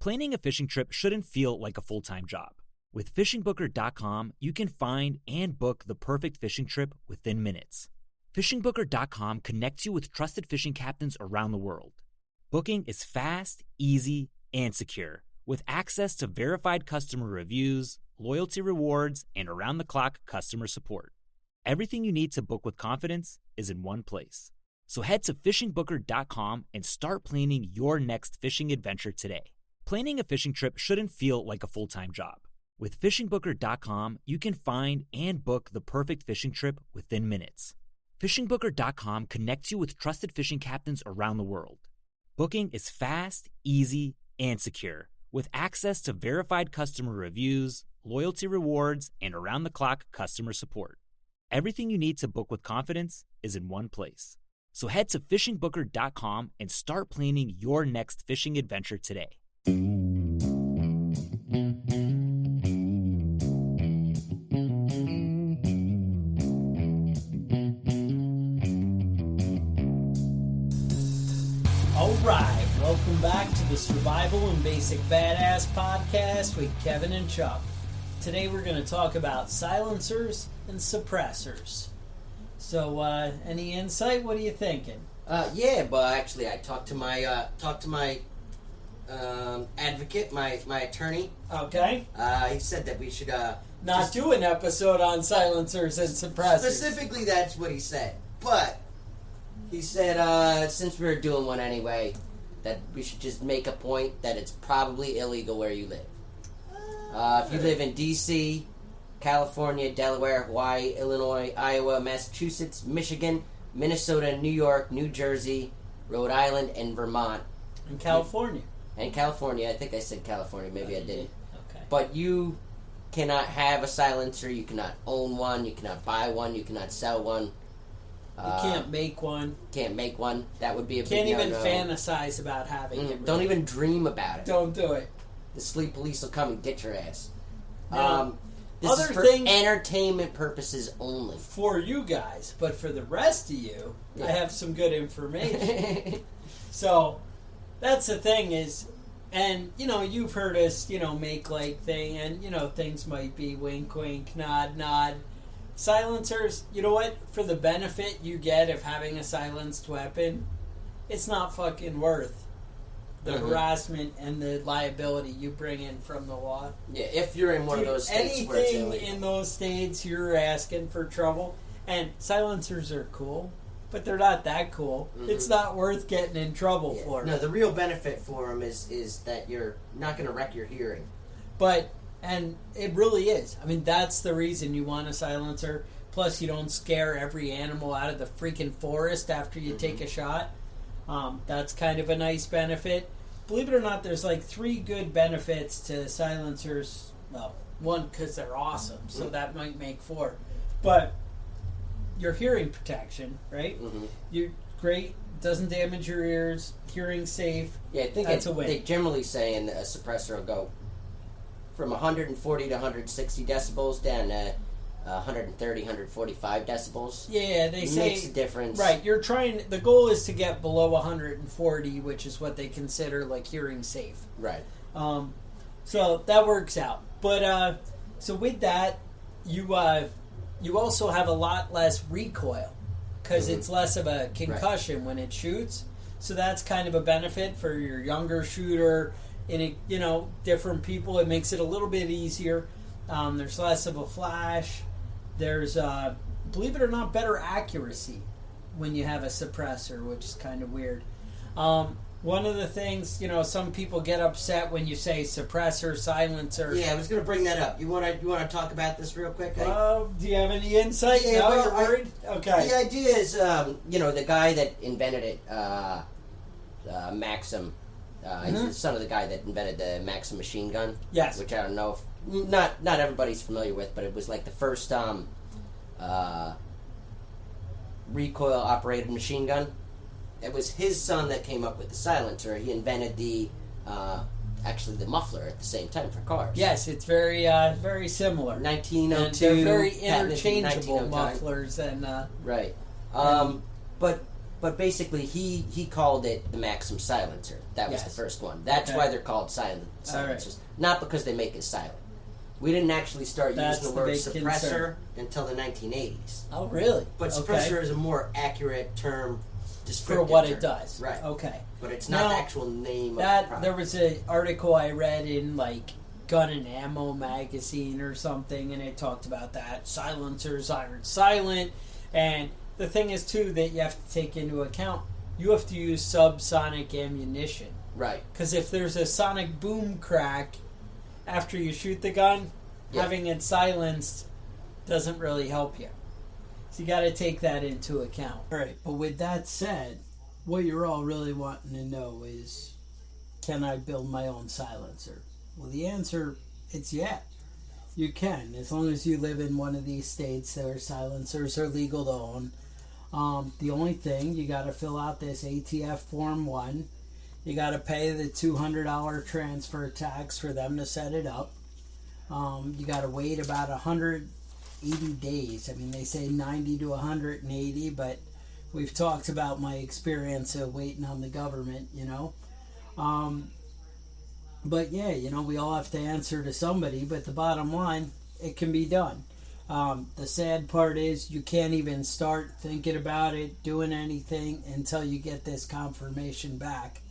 Planning a fishing trip shouldn't feel like a full-time job. With fishingbooker.com, you can find and book the perfect fishing trip within minutes. Fishingbooker.com connects you with trusted fishing captains around the world. Booking is fast, easy, and secure, with access to verified customer reviews, loyalty rewards, and around-the-clock customer support. Everything you need to book with confidence is in one place. So head to fishingbooker.com and start planning your next fishing adventure today. Planning a fishing trip shouldn't feel like a full-time job. With fishingbooker.com, you can find and book the perfect fishing trip within minutes. Fishingbooker.com connects you with trusted fishing captains around the world. Booking is fast, easy, and secure, with access to verified customer reviews, loyalty rewards, and around-the-clock customer support. Everything you need to book with confidence is in one place. So head to fishingbooker.com and start planning your next fishing adventure today. Alright, welcome back to the Survival and Basic Badass podcast with Kevin and Chuck. Today we're going to talk about silencers and suppressors. So, any insight? What are you thinking? Yeah, but actually I talked to my advocate, my attorney. Okay. He said that we should not do an episode on silencers and suppressors. Specifically, that's what he said. But he said since we were doing one anyway, that we should just make a point that it's probably illegal where you live. If you live in D.C., California, Delaware, Hawaii, Illinois, Iowa, Massachusetts, Michigan, Minnesota, New York, New Jersey, Rhode Island, and Vermont. And California. And California. I think I said California. Maybe I didn't. Okay. But you cannot have a silencer. You cannot own one. You cannot buy one. You cannot sell one. You can't make one. Can't make one. That would be a big Can't even no-no. fantasize about having it. Really. Don't even dream about it. Don't do it. The sleep police will come and get your ass. Now, This other is for things entertainment purposes only. for you guys, but for the rest of you, Yeah. I have some good information. So that's the thing is, and you've heard us, make like thing, and things might be wink, wink, nod, nod. Silencers, you know what? For the benefit you get of having a silenced weapon, it's not fucking worth the harassment and the liability you bring in from the law. Yeah, if you're in one of those states where it's anything illegal. in those states, you're asking for trouble. And silencers are cool, but they're not that cool. Mm-hmm. It's not worth getting in trouble for. No, the real benefit for them is that you're not going to wreck your hearing. And it really is. I mean, that's the reason you want a silencer. Plus, you don't scare every animal out of the freaking forest after you take a shot. That's kind of a nice benefit. Believe it or not, there's like 3 good benefits to silencers. Well, one, because they're awesome, so that might make 4. But your hearing protection, right? Mm-hmm. You're great. Doesn't damage your ears. Hearing safe. Yeah, I think that's a win. they generally say a suppressor will go from 140 to 160 decibels down to 130, 145 decibels. Yeah, they say makes a difference. Right, the goal is to get below 140, which is what they consider like hearing safe. Right. So that works out. But so with that, you also have a lot less recoil because it's less of a concussion when it shoots. So that's kind of a benefit for your younger shooter. And different people, it makes it a little bit easier. There's less of a flash. There's, believe it or not, better accuracy when you have a suppressor, which is kind of weird. One of the things, some people get upset when you say suppressor, silencer. Yeah, I was going to bring that up. You want to talk about this real quick? Do you have any insight? Yeah, No, well, you're worried? Okay. The idea is, the guy that invented it, Maxim. He's the son of the guy that invented the Maxim machine gun. Yes. Which I don't know if not everybody's familiar with, but it was like the first recoil operated machine gun. It was his son that came up with the silencer. He invented the muffler at the same time for cars. Yes, it's very very similar. 1902. And they're very patented in interchangeable 1909. mufflers and right. But basically he called it the Maxim silencer. That was the first one. That's why they're called silencers. Right. Not because they make it silent. We didn't actually start using the word suppressor until the 1980s. Oh, really? But suppressor is a more accurate term for what it does. Right. Okay. But it's not the actual name of the product. There was an article I read in, like, Gun and Ammo magazine or something, and it talked about that. Silencers aren't silent. And the thing is, too, that you have to take into account, you have to use subsonic ammunition. Right. Because if there's a sonic boom crack after you shoot the gun, having it silenced doesn't really help you. So you got to take that into account. All right, but with that said, what you're all really wanting to know is, can I build my own silencer? Well, the answer is you can, as long as you live in one of these states where silencers are legal to own. The only thing, you got to fill out this ATF Form 1. You got to pay the $200 transfer tax for them to set it up. You got to wait about 180 days. I mean, they say 90 to 180, but we've talked about my experience of waiting on the government, you know. But yeah, you know, we all have to answer to somebody, but the bottom line, it can be done. The sad part is you can't even start thinking about it, doing anything until you get this confirmation back.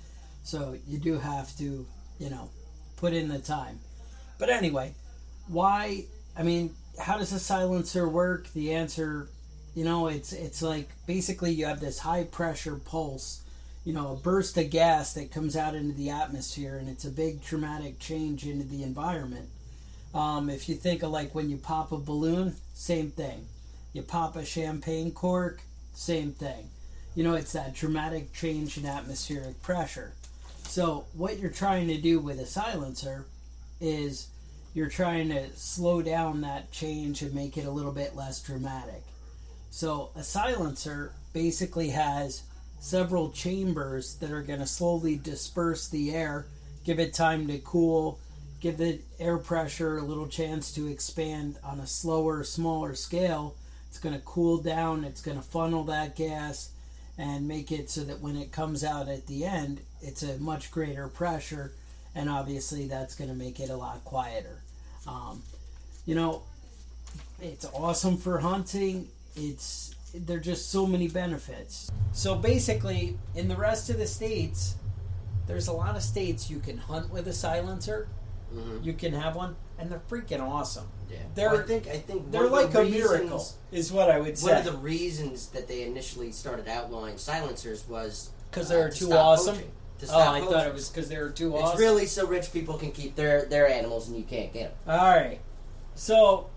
So you do have to, you know, put in the time. But anyway, how does a silencer work? The answer, you know, it's like basically you have this high pressure pulse, you know, a burst of gas that comes out into the atmosphere, and it's a big traumatic change into the environment. If you think of like when you pop a balloon, same thing. You pop a champagne cork, same thing. You know, it's that dramatic change in atmospheric pressure. So what you're trying to do with a silencer is you're trying to slow down that change and make it a little bit less dramatic. So a silencer basically has several chambers that are going to slowly disperse the air, give it time to cool, give the air pressure a little chance to expand on a slower, smaller scale. It's going to cool down, it's going to funnel that gas and make it so that when it comes out at the end, it's a much greater pressure, and obviously that's going to make it a lot quieter. You know, it's awesome for hunting. There are just so many benefits. So basically, in the rest of the states, there's a lot of states you can hunt with a silencer. Mm-hmm. You can have one, and they're freaking awesome. Yeah, I think they're like a miracle, is what I would say. One of the reasons that they initially started outlawing silencers was because they were too awesome. I thought it was because they were too awesome. It's really so rich people can keep their animals and you can't get them. All right, so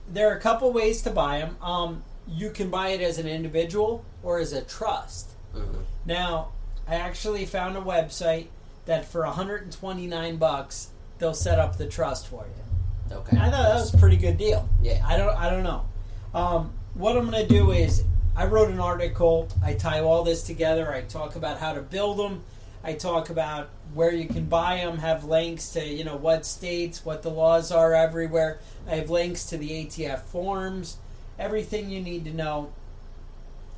there are a couple ways to buy them. You can buy it as an individual or as a trust. Mm-hmm. Now, I actually found a website that for $129 they'll set up the trust for you. Okay. I thought that was a pretty good deal. Yeah. I don't know. What I'm going to do is I wrote an article. I tie all this together. I talk about how to build them. I talk about where you can buy them. Have links to, you know, what states, what the laws are everywhere. I have links to the ATF forms. Everything you need to know.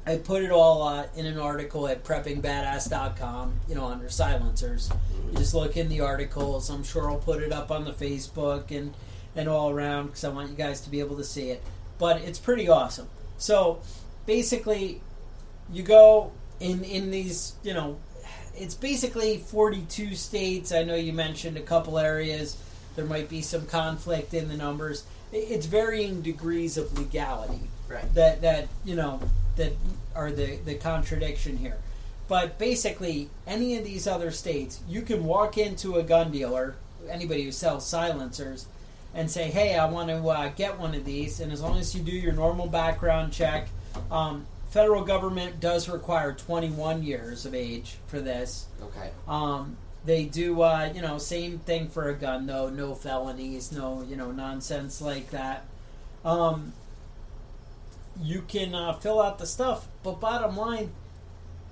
I put it all in an article at preppingbadass.com, you know, under silencers. You just look in the articles. I'm sure I'll put it up on the Facebook and all around because I want you guys to be able to see it. But it's pretty awesome. So basically, you go in these, you know, it's basically 42 states. I know you mentioned a couple areas. There might be some conflict in the numbers. It's varying degrees of legality. Right. That you know, that are the contradiction here. But basically, any of these other states, you can walk into a gun dealer, anybody who sells silencers, and say, hey, I want to get one of these. And as long as you do your normal background check, federal government does require 21 years of age for this. Okay. They do, you know, same thing for a gun, though. No felonies, no, you know, nonsense like that. You can fill out the stuff, but bottom line,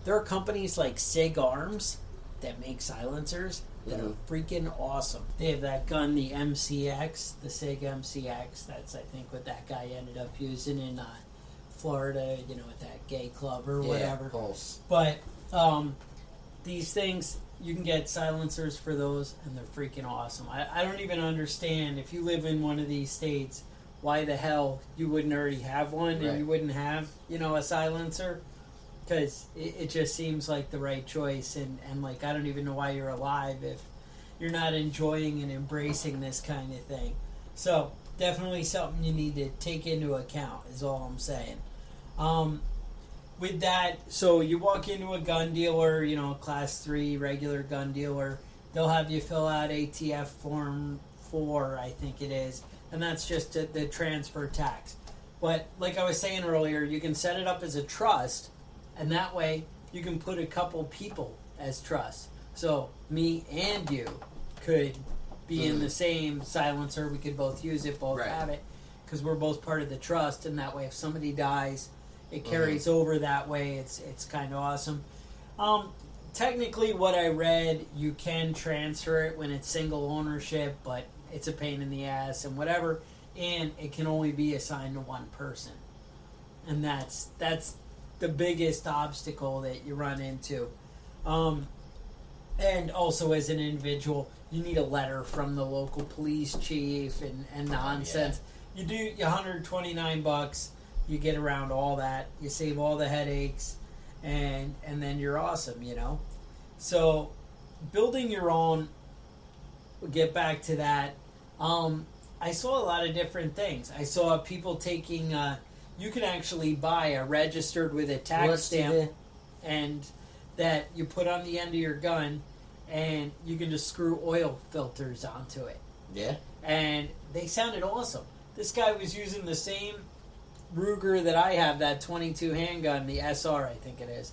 there are companies like SIG Arms that make silencers that are freaking awesome. They have that gun, the MCX, the SIG MCX. That's, I think, what that guy ended up using in Florida, you know, at that gay club or whatever. Pulse. But these things, you can get silencers for those, and they're freaking awesome. I don't even understand, if you live in one of these states, why the hell you wouldn't already have one, and you wouldn't have, a silencer. Because it just seems like the right choice, and like, I don't even know why you're alive if you're not enjoying and embracing this kind of thing. So, definitely something you need to take into account, is all I'm saying. With that, so you walk into a gun dealer, class 3 regular gun dealer, they'll have you fill out ATF form 4, I think it is, and that's just the transfer tax. But like I was saying earlier, you can set it up as a trust, and that way you can put a couple people as trust. So me and you could be in the same silencer. We could both use it, both have it, because we're both part of the trust, and that way if somebody dies, it carries over that way. It's kind of awesome. Technically, what I read, you can transfer it when it's single ownership, but it's a pain in the ass and whatever, and it can only be assigned to one person. And that's the biggest obstacle that you run into. And also, as an individual, you need a letter from the local police chief and nonsense. You do $129. You get around all that. You save all the headaches, and then you're awesome, So, building your own, we'll get back to that. I saw a lot of different things. I saw people taking, you can actually buy a registered with a tax stamp, and that you put on the end of your gun, and you can just screw oil filters onto it. Yeah. And they sounded awesome. This guy was using the same Ruger that I have, that 22 handgun, the SR, I think it is.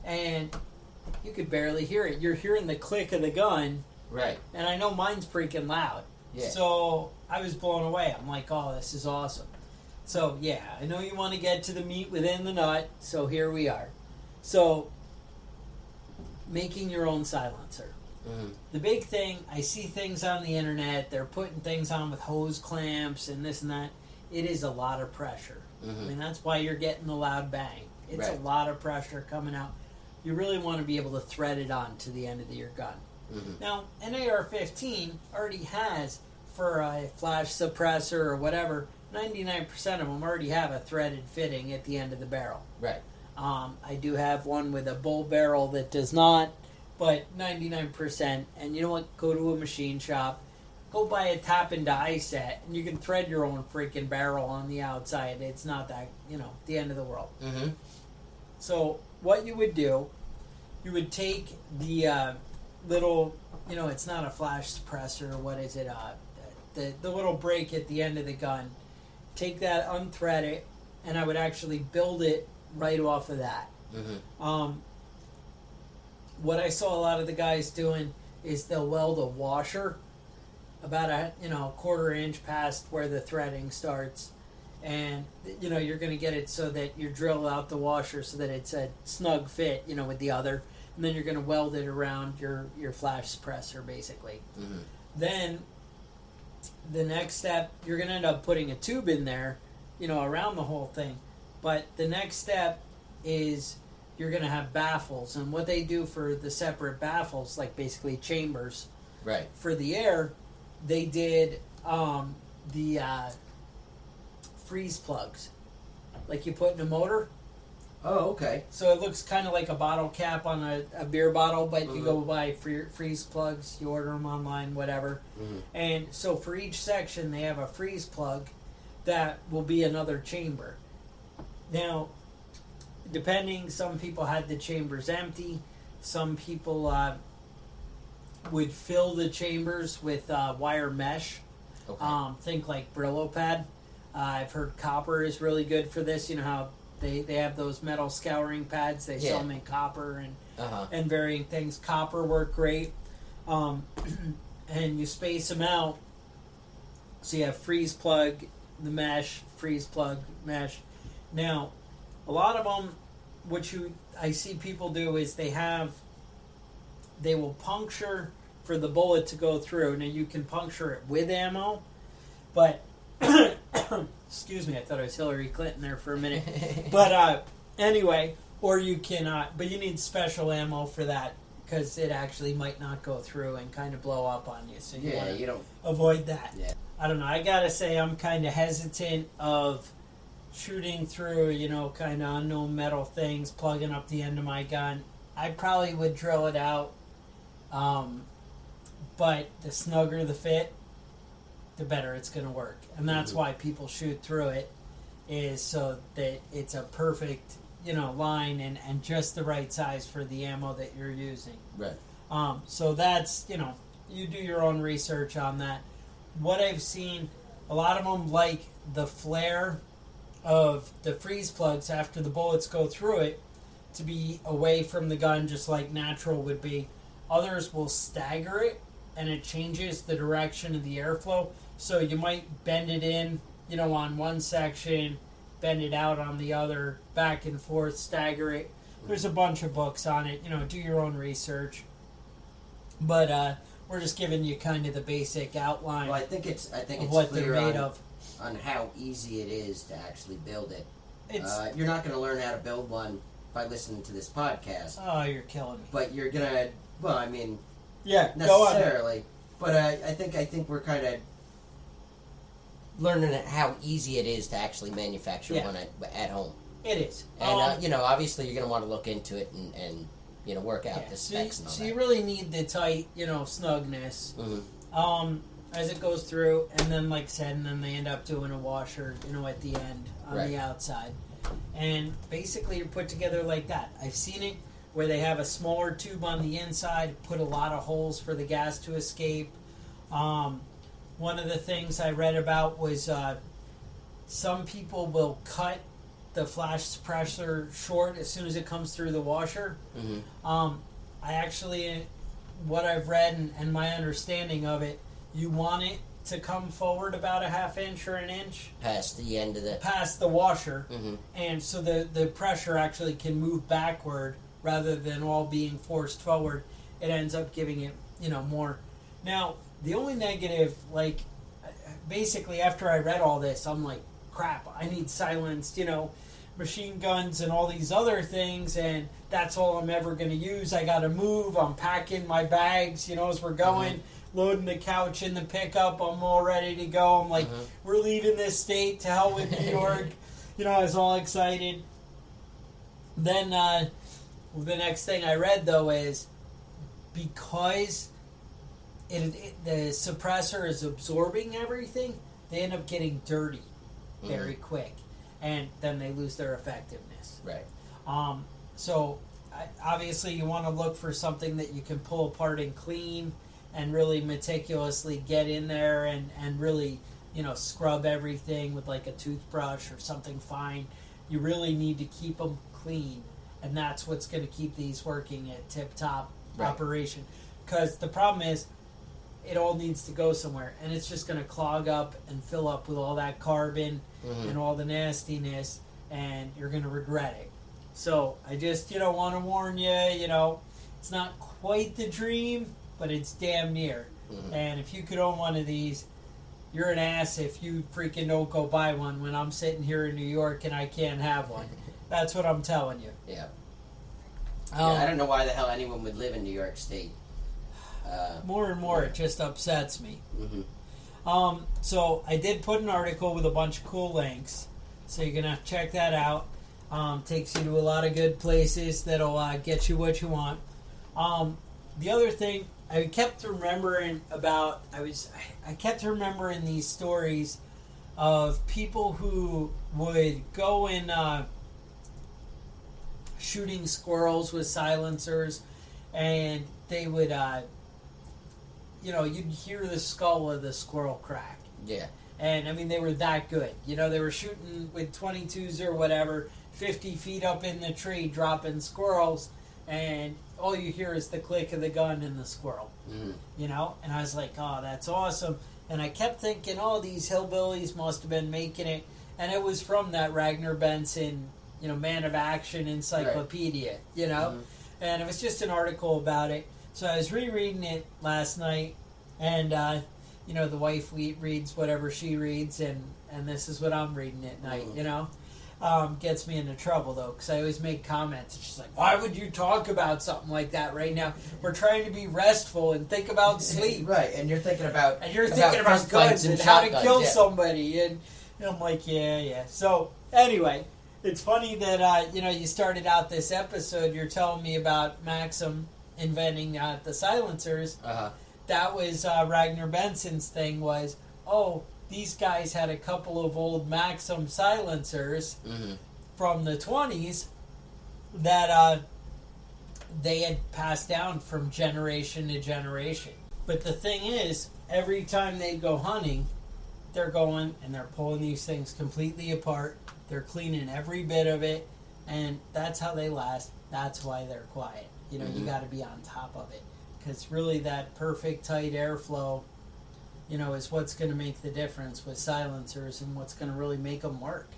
And you could barely hear it. You're hearing the click of the gun. Right. And I know mine's freaking loud. Yeah. So I was blown away. I'm like, oh, this is awesome. So, yeah, I know you want to get to the meat within the nut, so here we are. So, making your own silencer. The big thing, I see things on the internet, they're putting things on with hose clamps and this and that. It is a lot of pressure. I mean, that's why you're getting the loud bang. It's a lot of pressure coming out. You really want to be able to thread it on to the end of your gun. Now, an AR-15 already has, for a flash suppressor or whatever, 99% of them already have a threaded fitting at the end of the barrel. Right. I do have one with a bull barrel that does not, but 99%. And you know what? Go to a machine shop. Go buy a tap and die set, and you can thread your own freaking barrel on the outside. It's not that, the end of the world. So what you would do, you would take the little, it's not a flash suppressor, what is it, the little break at the end of the gun. Take that, unthread it, and I would actually build it right off of that. What I saw a lot of the guys doing is they'll weld a washer about a quarter inch past where the threading starts, and you're going to get it so that you drill out the washer so that it's a snug fit with the other, and then you're going to weld it around your flash suppressor basically. Then the next step, you're going to end up putting a tube in there around the whole thing, but the next step is you're going to have baffles, and what they do for the separate baffles, like basically chambers for the air, they did the freeze plugs, like you put in a motor. Oh, okay. So it looks kind of like a bottle cap on a beer bottle, but you go buy freeze plugs, you order them online, whatever. And so for each section, they have a freeze plug that will be another chamber. Now, depending, some people had the chambers empty, some people would fill the chambers with wire mesh. Think like Brillo pad. I've heard copper is really good for this. You know how they have those metal scouring pads. They sell them in copper and varying things. Copper work great. And you space them out. So you have freeze plug, the mesh, freeze plug, mesh. Now, a lot of them, I see people do is they will puncture for the bullet to go through. Now you can puncture it with ammo, but excuse me, I thought it was Hillary Clinton there for a minute. But anyway, or you cannot, but you need special ammo for that because it actually might not go through and kind of blow up on you. So you don't avoid that. Yeah. I don't know. I gotta say, I'm kind of hesitant of shooting through, kind of unknown metal things, plugging up the end of my gun. I probably would drill it out, but the snugger the fit, the better it's going to work. And that's why people shoot through it, is so that it's a perfect, line and just the right size for the ammo that you're using. Right. So that's, you do your own research on that. What I've seen, a lot of them like the flare of the freeze plugs after the bullets go through it to be away from the gun, just like natural would be. Others will stagger it, and it changes the direction of the airflow. So you might bend it in, on one section, bend it out on the other, back and forth, stagger it. There's a bunch of books on it. Do your own research. But we're just giving you kind of the basic outline. Well, I think it's what clear they're made of. On how easy it is to actually build it. It's you're not going to learn how to build one by listening to this podcast. Oh, you're killing me. But you're going to, Yeah, necessarily. But I think we're kind of learning how easy it is to actually manufacture one at home. It is. And, obviously you're going to want to look into it and work out the specs and all so that. you really need the tight, snugness. Mm-hmm. As it goes through, and then, like I said, and then they end up doing a washer, at the end on the outside. And basically you're put together like that. I've seen it where they have a smaller tube on the inside, put a lot of holes for the gas to escape. One of the things I read about was some people will cut the flash suppressor short as soon as it comes through the washer. Mm-hmm. I actually, what I've read and my understanding of it, you want it to come forward about a half inch or an inch past the washer, mm-hmm. and so the pressure actually can move backward rather than all being forced forward. It ends up giving it more. Now the only negative, basically after I read all this, I'm like, crap, I need silenced machine guns and all these other things, and that's all I'm ever going to use. I got to move. I'm packing my bags as we're going. Mm-hmm. Loading the couch in the pickup, I'm all ready to go. I'm like, we're leaving this state, to hell with New York. I was all excited. Then the next thing I read, though, is because the suppressor is absorbing everything, they end up getting dirty very quick, and then they lose their effectiveness. Right. So obviously you want to look for something that you can pull apart and clean, and really meticulously get in there and really, scrub everything with like a toothbrush or something fine. You really need to keep them clean, and that's what's going to keep these working at tip-top operation. Because the problem is, it all needs to go somewhere, and it's just going to clog up and fill up with all that carbon and all the nastiness, and you're going to regret it. So I just, want to warn you, it's not quite the dream, but it's damn near. Mm-hmm. And if you could own one of these, you're an ass if you freaking don't go buy one when I'm sitting here in New York and I can't have one. That's what I'm telling you. Yeah. I don't know why the hell anyone would live in New York State. More and more, it just upsets me. Mm-hmm. So I did put an article with a bunch of cool links, so you're gonna check that out. Takes you to a lot of good places that'll get you what you want. The other thing I kept remembering about, I kept remembering these stories of people who would go and shooting squirrels with silencers, and they would, you'd hear the skull of the squirrel crack. Yeah. And, I mean, they were that good. They were shooting with 22s or whatever, 50 feet up in the tree, dropping squirrels, and all you hear is the click of the gun and the squirrel. Mm. And I was like, oh, that's awesome. And I kept thinking, oh, these hillbillies must have been making it. And it was from that Ragnar Benson, Man of Action encyclopedia, Mm-hmm. And it was just an article about it. So I was rereading it last night, and, the wife reads whatever she reads, and this is what I'm reading at night, gets me into trouble, though, because I always make comments. She's like, why would you talk about something like that right now? We're trying to be restful and think about sleep. Right, and you're thinking about... And you're thinking about guns and how to kill somebody. And I'm like, yeah. So, anyway, it's funny that, you started out this episode, you're telling me about Maxim inventing the silencers. Uh-huh. That was Ragnar Benson's thing was, these guys had a couple of old Maxim silencers from the 20s that they had passed down from generation to generation. But the thing is, every time they go hunting, they're going and they're pulling these things completely apart. They're cleaning every bit of it, and that's how they last. That's why they're quiet. You got to be on top of it, because really that perfect tight airflow, is what's going to make the difference with silencers and what's going to really make them work.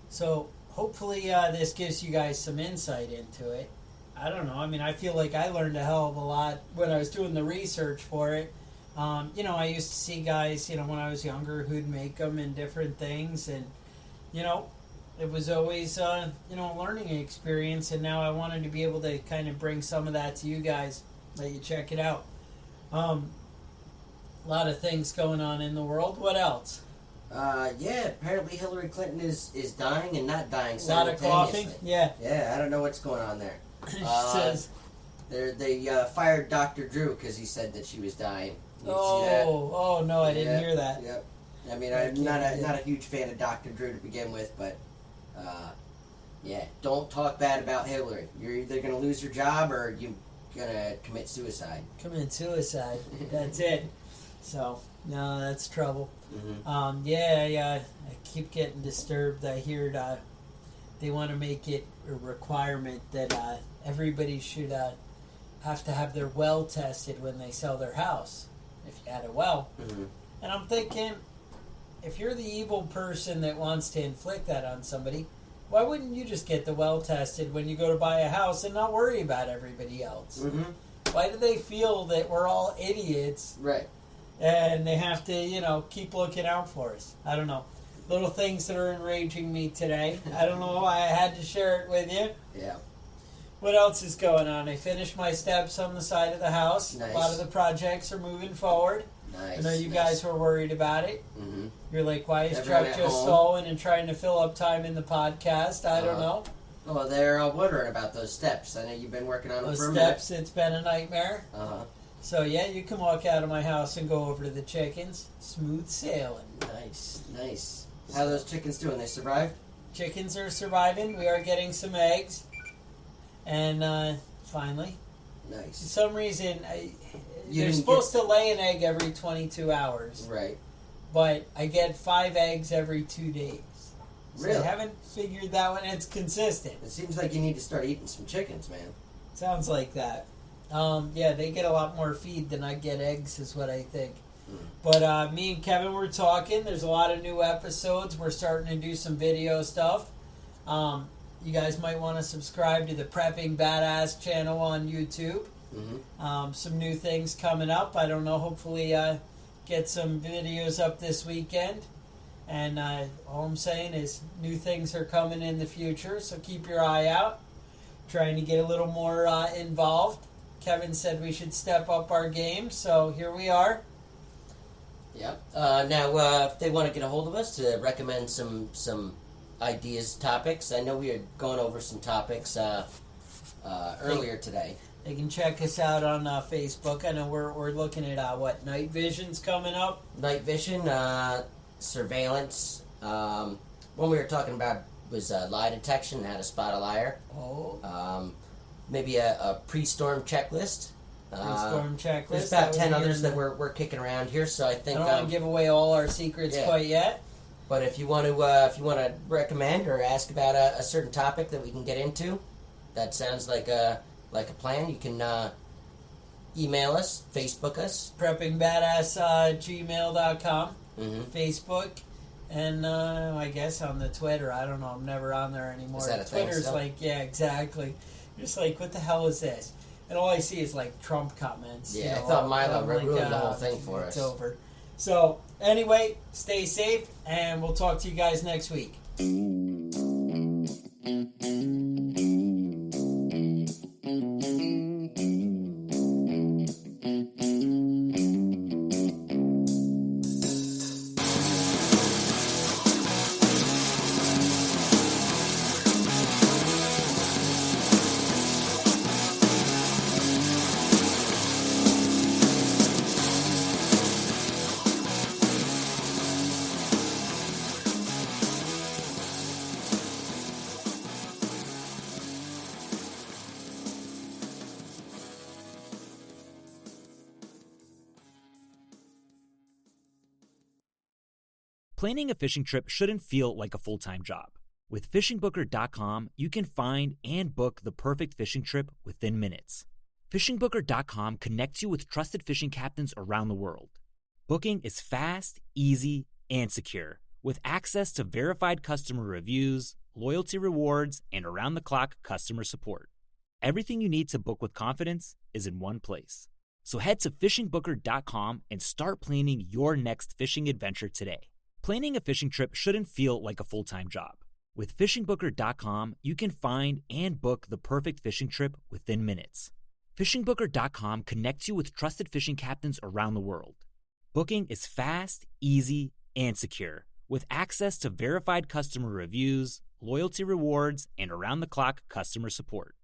So hopefully this gives you guys some insight into it. I don't know. I mean, I feel like I learned a hell of a lot when I was doing the research for it. I used to see guys, when I was younger who'd make them and different things, and, it was always, a learning experience, and now I wanted to be able to kind of bring some of that to you guys, let you check it out. A lot of things going on in the world. What else? Apparently Hillary Clinton is dying and not dying simultaneously. A lot of coughing? Yeah. Yeah, I don't know what's going on there. Says... They fired Dr. Drew because he said that she was dying. Oh, no, I didn't hear that. Yep. I mean, I'm not a huge fan of Dr. Drew to begin with, but don't talk bad about Hillary. You're either going to lose your job or you're going to commit suicide. Commit suicide. That's it. So, no, that's trouble. I keep getting disturbed. I hear they want to make it a requirement that everybody should have to have their well tested when they sell their house, if you had a well. And I'm thinking, if you're the evil person that wants to inflict that on somebody, why wouldn't you just get the well tested when you go to buy a house and not worry about everybody else? Why do they feel that we're all idiots? Right. And they have to, keep looking out for us? I don't know. Little things that are enraging me today. I don't know why I had to share it with you. Yeah. What else is going on? I finished my steps on the side of the house. Nice. A lot of the projects are moving forward. Nice. I know you guys were worried about it. You're like, why is Everyone Chuck just stalling and trying to fill up time in the podcast? I don't know. Well, they're all wondering about those steps. I know you've been working on them for a minute. Those steps, it's been a nightmare. So, yeah, you can walk out of my house and go over to the chickens. Smooth sailing. Nice. How are those chickens doing? They survived? Chickens are surviving. We are getting some eggs. And finally, nice. For some reason, they're supposed to lay an egg every 22 hours. Right. But I get 5 eggs every 2 days. So really? I haven't figured that one. It's consistent. It seems like you need to start eating some chickens, man. Sounds like that. They get a lot more feed than I get eggs, is what I think. But me and Kevin were talking. There's a lot of new episodes. We're starting to do some video stuff. You guys might want to subscribe to the Prepping Badass channel on YouTube. Some new things coming up. I don't know. Hopefully get some videos up this weekend. And all I'm saying is new things are coming in the future. So keep your eye out. Trying to get a little more involved. Kevin said we should step up our game. So here we are. Yep. Now, if they want to get a hold of us to recommend some ideas, topics, I know we are going over some topics earlier today. They can check us out on Facebook. I know we're looking at night vision's coming up. Night vision, surveillance. One we were talking about was lie detection, how to spot a liar. Maybe a pre-storm checklist. Pre-storm checklist. There's about 10 others that we're kicking around here, so I think I don't want to give away all our secrets quite yet. But if you want to recommend or ask about a certain topic that we can get into, that sounds like a plan. You can email us, Facebook us, preppingbadass gmail.com, Facebook, and I guess on the Twitter. I don't know. I'm never on there anymore. Is that a Twitter's thing still? Exactly. You're just like, what the hell is this? And all I see is Trump comments. Yeah, I thought Milo ruined the whole thing for us. It's over. So, anyway, stay safe, and we'll talk to you guys next week. Planning a fishing trip shouldn't feel like a full-time job. With fishingbooker.com, you can find and book the perfect fishing trip within minutes. Fishingbooker.com connects you with trusted fishing captains around the world. Booking is fast, easy, and secure, with access to verified customer reviews, loyalty rewards, and around-the-clock customer support. Everything you need to book with confidence is in one place. So head to fishingbooker.com and start planning your next fishing adventure today. Planning a fishing trip shouldn't feel like a full-time job. With fishingbooker.com, you can find and book the perfect fishing trip within minutes. Fishingbooker.com connects you with trusted fishing captains around the world. Booking is fast, easy, and secure, with access to verified customer reviews, loyalty rewards, and around-the-clock customer support.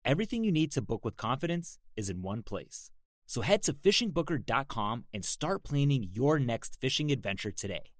Everything you need to book with confidence is in one place. So head to fishingbooker.com and start planning your next fishing adventure today.